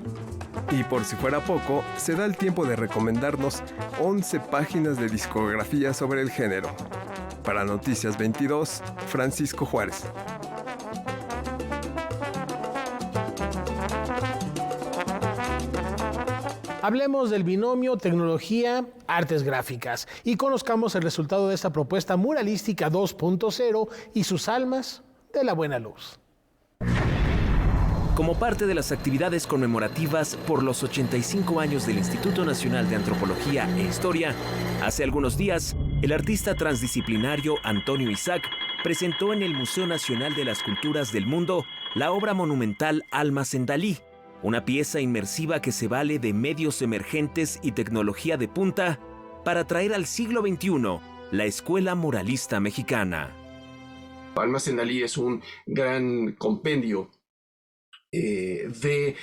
Y por si fuera poco, se da el tiempo de recomendarnos 11 páginas de discografía sobre el género. Para Noticias 22, Francisco Juárez. Hablemos del binomio tecnología-artes gráficas y conozcamos el resultado de esta propuesta muralística 2.0 y sus almas de la buena luz. Como parte de las actividades conmemorativas por los 85 años del Instituto Nacional de Antropología e Historia, hace algunos días, el artista transdisciplinario Antonio Isaac presentó en el Museo Nacional de las Culturas del Mundo la obra monumental Almas en Dalí, una pieza inmersiva que se vale de medios emergentes y tecnología de punta para traer al siglo XXI la escuela muralista mexicana. Almas en Dalí es un gran compendio de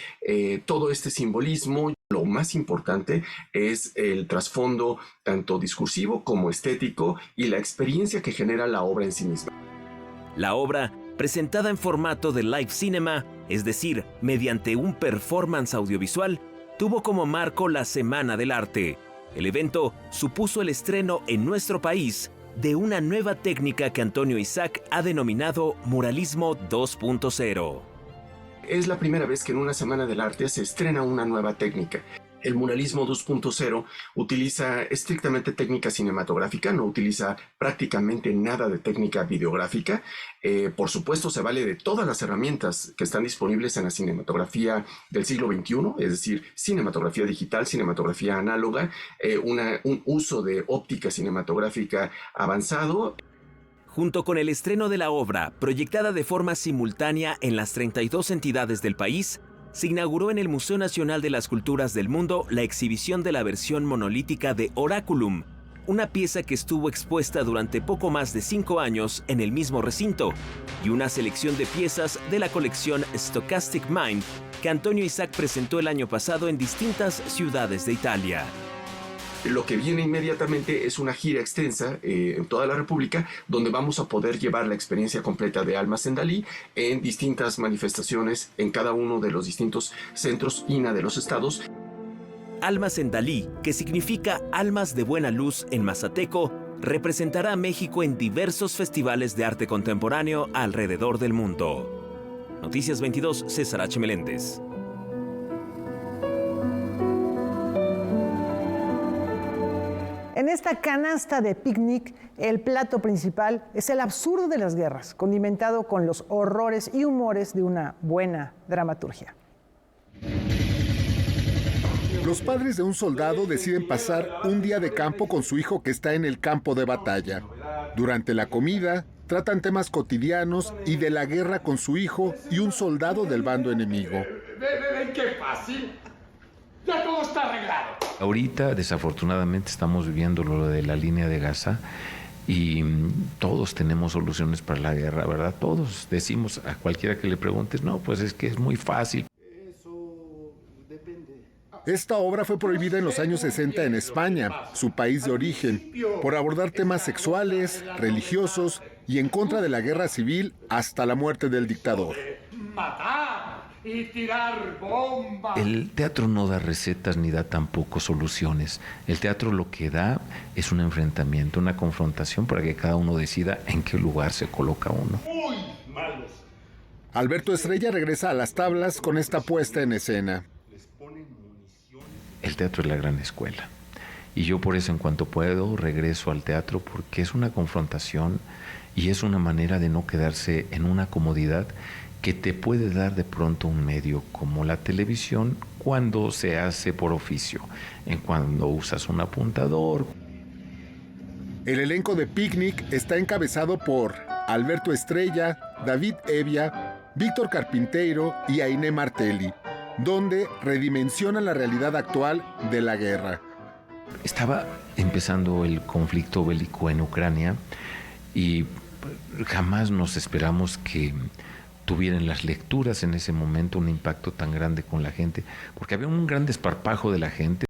todo este simbolismo. Lo más importante es el trasfondo tanto discursivo como estético y la experiencia que genera la obra en sí misma. La obra, presentada en formato de live cinema, es decir, mediante un performance audiovisual, tuvo como marco la Semana del Arte. El evento supuso el estreno en nuestro país de una nueva técnica que Antonio Isaac ha denominado Muralismo 2.0. Es la primera vez que en una Semana del Arte se estrena una nueva técnica. El muralismo 2.0 utiliza estrictamente técnica cinematográfica, no utiliza prácticamente nada de técnica videográfica. Por supuesto, se vale de todas las herramientas que están disponibles en la cinematografía del siglo XXI, es decir, cinematografía digital, cinematografía análoga, un uso de óptica cinematográfica avanzado. Junto con el estreno de la obra, proyectada de forma simultánea en las 32 entidades del país, se inauguró en el Museo Nacional de las Culturas del Mundo la exhibición de la versión monolítica de Oraculum, una pieza que estuvo expuesta durante poco más de 5 años en el mismo recinto, y una selección de piezas de la colección Stochastic Mind que Antonio Isaac presentó el año pasado en distintas ciudades de Italia. Lo que viene inmediatamente es una gira extensa en toda la República, donde vamos a poder llevar la experiencia completa de Almas en Dalí en distintas manifestaciones en cada uno de los distintos centros INAH de los estados. Almas en Dalí, que significa Almas de Buena Luz en mazateco, representará a México en diversos festivales de arte contemporáneo alrededor del mundo. Noticias 22, César H. Meléndez. En esta canasta de picnic, el plato principal es el absurdo de las guerras, condimentado con los horrores y humores de una buena dramaturgia. Los padres de un soldado deciden pasar un día de campo con su hijo que está en el campo de batalla. Durante la comida, tratan temas cotidianos y de la guerra con su hijo y un soldado del bando enemigo. ¿Ven qué fácil? Ya todo está arreglado. Ahorita, desafortunadamente, estamos viviendo lo de la línea de Gaza y todos tenemos soluciones para la guerra, ¿verdad? Todos decimos a cualquiera que le preguntes, no, pues es que es muy fácil. Esta obra fue prohibida en los años 60 en España, su país de origen, por abordar temas sexuales, religiosos y en contra de la guerra civil hasta la muerte del dictador. Matar y tirar bombas. El teatro no da recetas ni da tampoco soluciones. El teatro lo que da es un enfrentamiento, una confrontación para que cada uno decida en qué lugar se coloca uno. Muy malos. Alberto Estrella regresa a las tablas con esta puesta en escena. El teatro es la gran escuela. Y yo por eso en cuanto puedo regreso al teatro porque es una confrontación y es una manera de no quedarse en una comodidad que te puede dar de pronto un medio como la televisión cuando se hace por oficio, en cuando usas un apuntador. El elenco de Picnic está encabezado por Alberto Estrella, David Evia, Víctor Carpinteiro y Ainé Martelli, donde redimensionan la realidad actual de la guerra. Estaba empezando el conflicto bélico en Ucrania y jamás nos esperamos que tuvieran las lecturas en ese momento un impacto tan grande con la gente, porque había un gran desparpajo de la gente.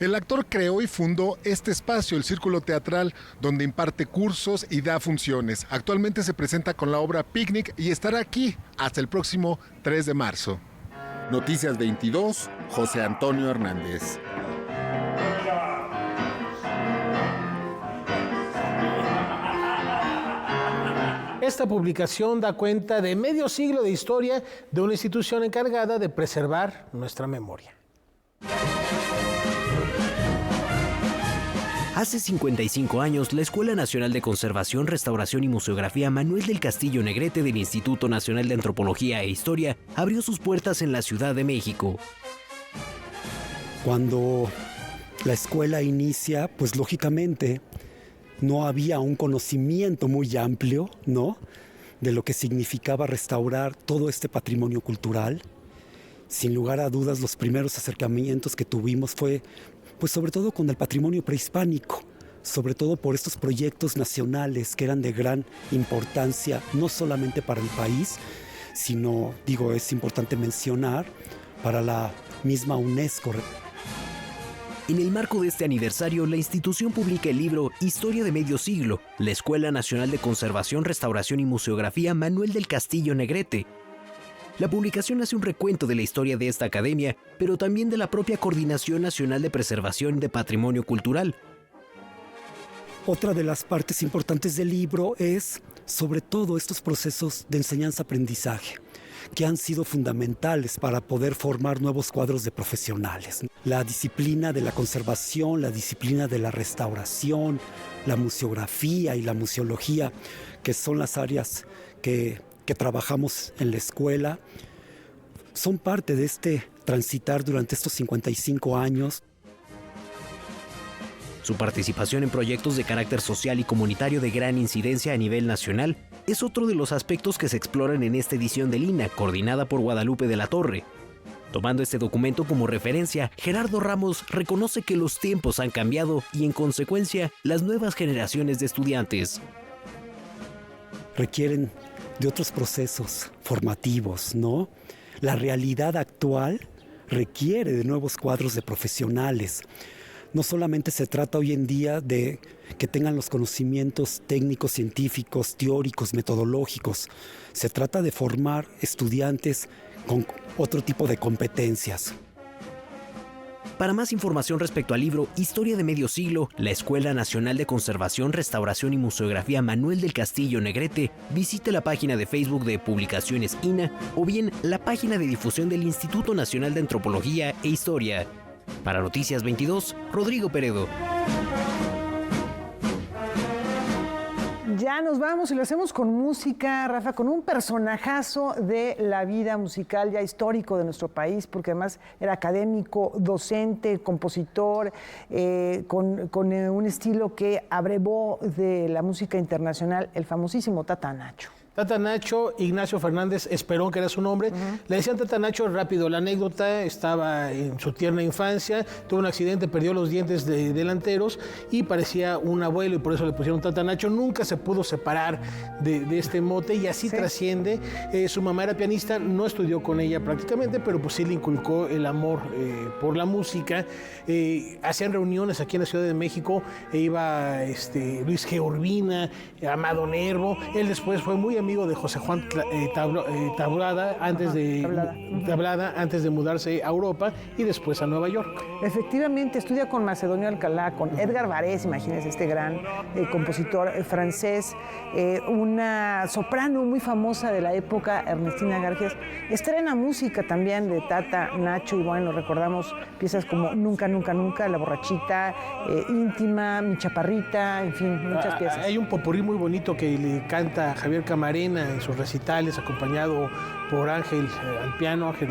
El actor creó y fundó este espacio, el Círculo Teatral, donde imparte cursos y da funciones. Actualmente se presenta con la obra Picnic y estará aquí hasta el próximo 3 de marzo. Noticias 22, José Antonio Hernández. Esta publicación da cuenta de medio siglo de historia de una institución encargada de preservar nuestra memoria. Hace 55 años, la Escuela Nacional de Conservación, Restauración y Museografía Manuel del Castillo Negrete del Instituto Nacional de Antropología e Historia abrió sus puertas en la Ciudad de México. Cuando la escuela inicia, pues lógicamente no había un conocimiento muy amplio, ¿no?, de lo que significaba restaurar todo este patrimonio cultural. Sin lugar a dudas, los primeros acercamientos que tuvimos fue, pues sobre todo con el patrimonio prehispánico, sobre todo por estos proyectos nacionales que eran de gran importancia, no solamente para el país, sino, es importante mencionar, para la misma UNESCO. En el marco de este aniversario, la institución publica el libro Historia de Medio Siglo, la Escuela Nacional de Conservación, Restauración y Museografía Manuel del Castillo Negrete. La publicación hace un recuento de la historia de esta academia, pero también de la propia Coordinación Nacional de Preservación de Patrimonio Cultural. Otra de las partes importantes del libro es, sobre todo, estos procesos de enseñanza-aprendizaje, que han sido fundamentales para poder formar nuevos cuadros de profesionales. La disciplina de la conservación, la disciplina de la restauración, la museografía y la museología, que son las áreas que trabajamos en la escuela, son parte de este transitar durante estos 55 años. Su participación en proyectos de carácter social y comunitario de gran incidencia a nivel nacional es otro de los aspectos que se exploran en esta edición del INA, coordinada por Guadalupe de la Torre. Tomando este documento como referencia, Gerardo Ramos reconoce que los tiempos han cambiado y, en consecuencia, las nuevas generaciones de estudiantes requieren de otros procesos formativos, ¿no? La realidad actual requiere de nuevos cuadros de profesionales. No solamente se trata hoy en día de que tengan los conocimientos técnicos, científicos, teóricos, metodológicos. Se trata de formar estudiantes con otro tipo de competencias. Para más información respecto al libro Historia de Medio Siglo, la Escuela Nacional de Conservación, Restauración y Museografía Manuel del Castillo Negrete, visite la página de Facebook de Publicaciones INA o bien la página de difusión del Instituto Nacional de Antropología e Historia. Para Noticias 22, Rodrigo Peredo. Ya nos vamos y lo hacemos con música, Rafa, con un personajazo de la vida musical ya histórico de nuestro país, porque además era académico, docente, compositor, con un estilo que abrevó de la música internacional, el famosísimo Tata Nacho. Tata Nacho, Ignacio Fernández Esperón, que era su nombre. Le decían Tata Nacho, rápido la anécdota, estaba en su tierna infancia, tuvo un accidente, perdió los dientes delanteros y parecía un abuelo y por eso le pusieron Tata Nacho. Nunca se pudo separar de este mote y así trasciende. Su mamá era pianista, no estudió con ella prácticamente, pero pues sí le inculcó el amor por la música. Hacían reuniones aquí en la Ciudad de México, iba Luis G. Urbina, Amado Nervo. Él después fue muy amigo de José Juan Tablada antes de mudarse a Europa y después a Nueva York. Efectivamente, estudia con Macedonio Alcalá, con Edgar Varese, imagínense, este gran compositor francés, una soprano muy famosa de la época, Ernestina Garfias. Estrena música también de Tata Nacho y bueno, recordamos piezas como Nunca, Nunca, Nunca, La Borrachita, Íntima, Mi Chaparrita, en fin, muchas piezas. Hay un popurrí muy bonito que le canta Javier Camarena en sus recitales, acompañado por Ángel al piano, Ángel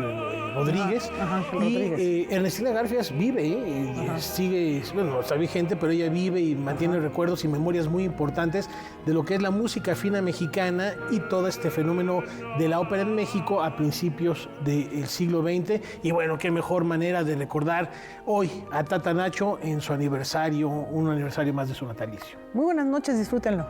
Rodríguez. Y Ernestina Garfias vive, sigue, bueno, está vigente, pero ella vive y mantiene recuerdos y memorias muy importantes de lo que es la música fina mexicana y todo este fenómeno de la ópera en México a principios del siglo XX. Y bueno, qué mejor manera de recordar hoy a Tata Nacho en su aniversario, un aniversario más de su natalicio. Muy buenas noches, disfrútenlo.